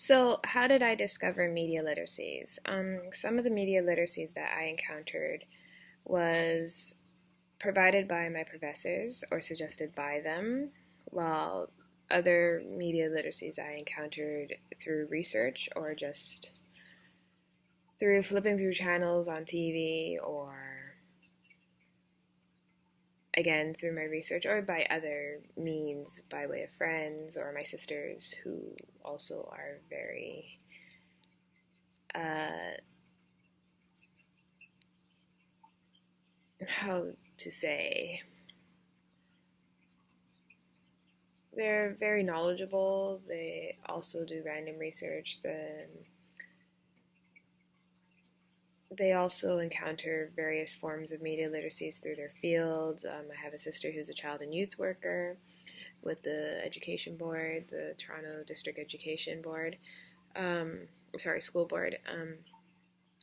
So, how did I discover media literacies? Some of the media literacies that I encountered was provided by my professors or suggested by them, while other media literacies I encountered through research or just through flipping through channels on TV or again through my research or by other means by way of friends or my sisters who also are very uh, how to say, they're very knowledgeable. They also do random research. They also encounter various forms of media literacies through their fields. I have a sister who's a child and youth worker with the Education Board, the Toronto District Education Board, School Board.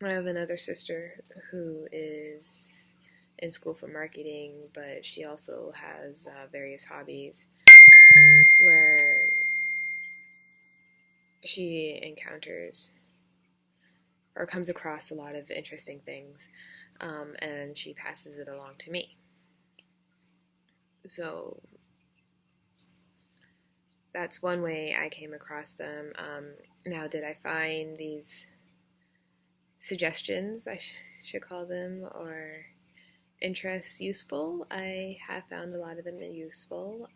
I have another sister who is in school for marketing, but she also has various hobbies where she encounters or comes across a lot of interesting things, and she passes it along to me. So that's one way I came across them. Now, did I find these suggestions, I should call them, or interests useful? I have found a lot of them useful,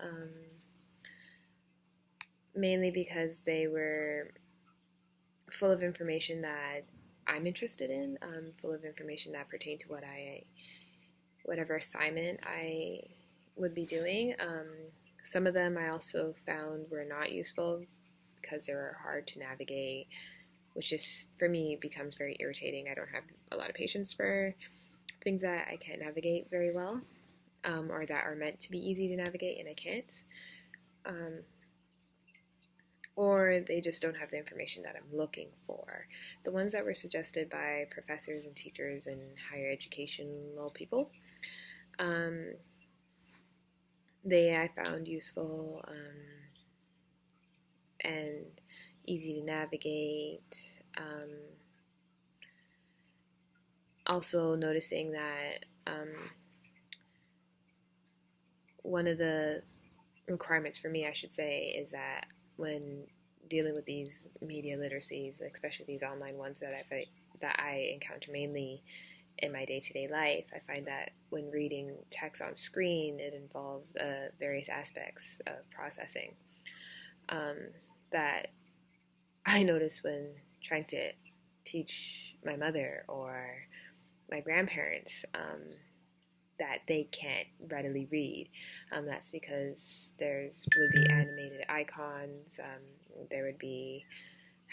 mainly because they were full of information that I'm interested in, full of information that pertain to whatever assignment I would be doing. Some of them I also found were not useful because they were hard to navigate, which is, for me, becomes very irritating. I don't have a lot of patience for things that I can't navigate very well, or that are meant to be easy to navigate and I can't. Or they just don't have the information that I'm looking for. The ones that were suggested by professors and teachers and higher educational people, they I found useful and easy to navigate. Also noticing that one of the requirements for me, I should say, is that when dealing with these media literacies, especially these online ones that I encounter mainly in my day-to-day life, I find that when reading text on screen, it involves various aspects of processing that I notice when trying to teach my mother or my grandparents that they can't readily read. That's because would be animated icons, there would be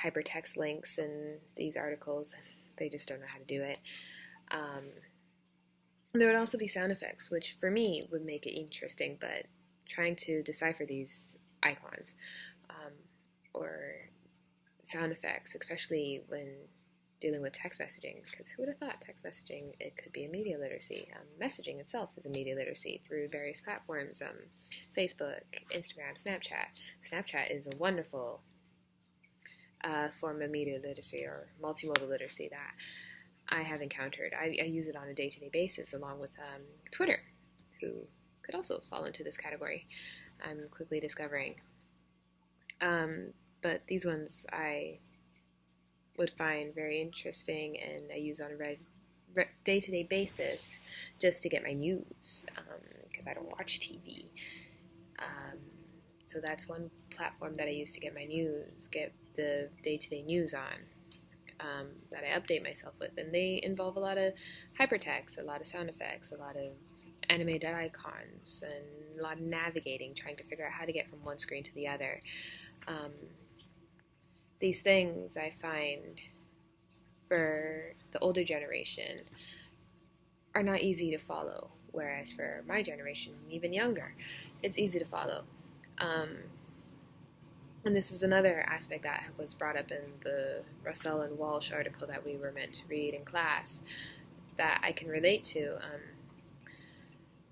hypertext links in these articles. They just don't know how to do it. There would also be sound effects, which for me would make it interesting, but trying to decipher these icons or sound effects, especially when dealing with text messaging, because who would have thought text messaging, it could be a media literacy. Messaging itself is a media literacy through various platforms, Facebook, Instagram, Snapchat. Snapchat is a wonderful form of media literacy or multimodal literacy that I have encountered. I use it on a day-to-day basis along with Twitter, who could also fall into this category. I'm quickly discovering. But these ones I would find very interesting and I use on a day-to-day basis just to get my news, because I don't watch TV. So that's one platform that I use to get my news, get the day-to-day news on, that I update myself with. And they involve a lot of hypertext, a lot of sound effects, a lot of animated icons, and a lot of navigating, trying to figure out how to get from one screen to the other. These things I find for the older generation are not easy to follow, whereas for my generation, even younger, it's easy to follow. And this is another aspect that was brought up in the Russell and Walsh article that we were meant to read in class that I can relate to.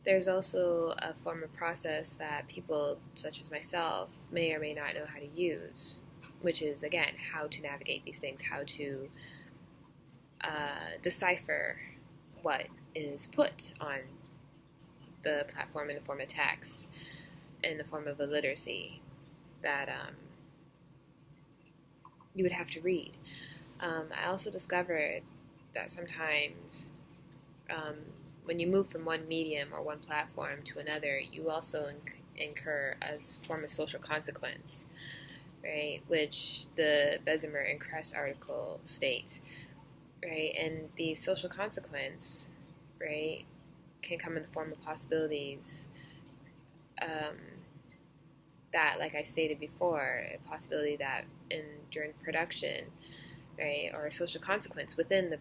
There's also a form of process that people such as myself may or may not know how to use, which is, again, how to navigate these things, how to decipher what is put on the platform in the form of text, in the form of illiteracy that you would have to read. I also discovered that sometimes when you move from one medium or one platform to another, you also incur a form of social consequence, right? Which the Bessemer and Kress article states, right? And the social consequence, right, can come in the form of possibilities that, like I stated before, a possibility that during production, right, or a social consequence within the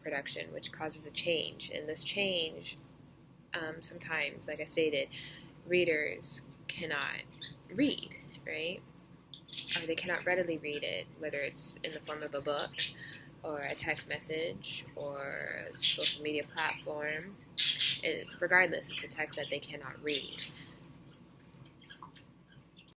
production, which causes a change. And this change, sometimes, like I stated, readers cannot read, right? Or they cannot readily read it, whether it's in the form of a book or a text message or a social media platform. Regardless, it's a text that they cannot read.